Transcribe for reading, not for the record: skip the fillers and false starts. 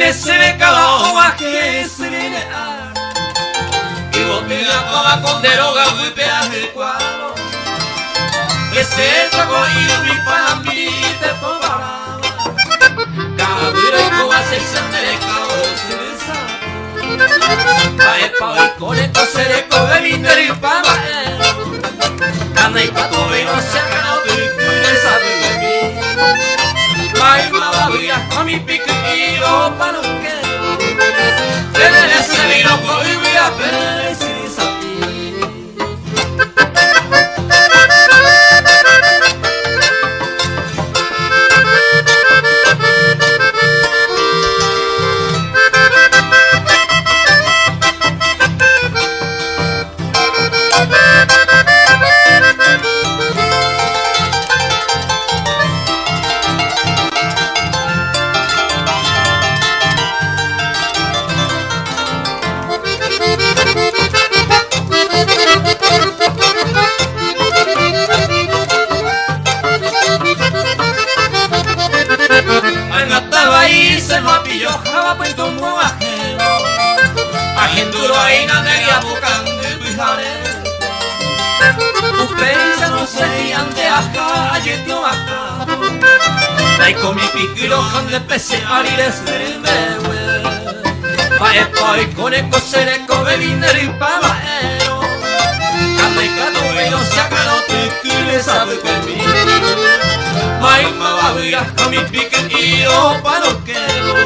ne se ve cada oa que se le a y botella toda con deroga muy peaje cuadro que se trago y mi para mí te pobará cada día como hace se me cao se sa pae pa y con esto se le come mi neri para cana y pato vino se ha ganado de sabe de mí mai malavia a mi piquillo para no que tener ese vino con mi apel sin saber se lo pilló java pues tomó ajeno ajenduro ahí nanería buscando y bijare ustedes no serían de acá ayer tío acá dai con mi piquilo jande pese arires de me va poi con eco se le come dinero y pavaero cande cato veo se acaló que le sabe que mí mai malavia con mi piquillo para lo que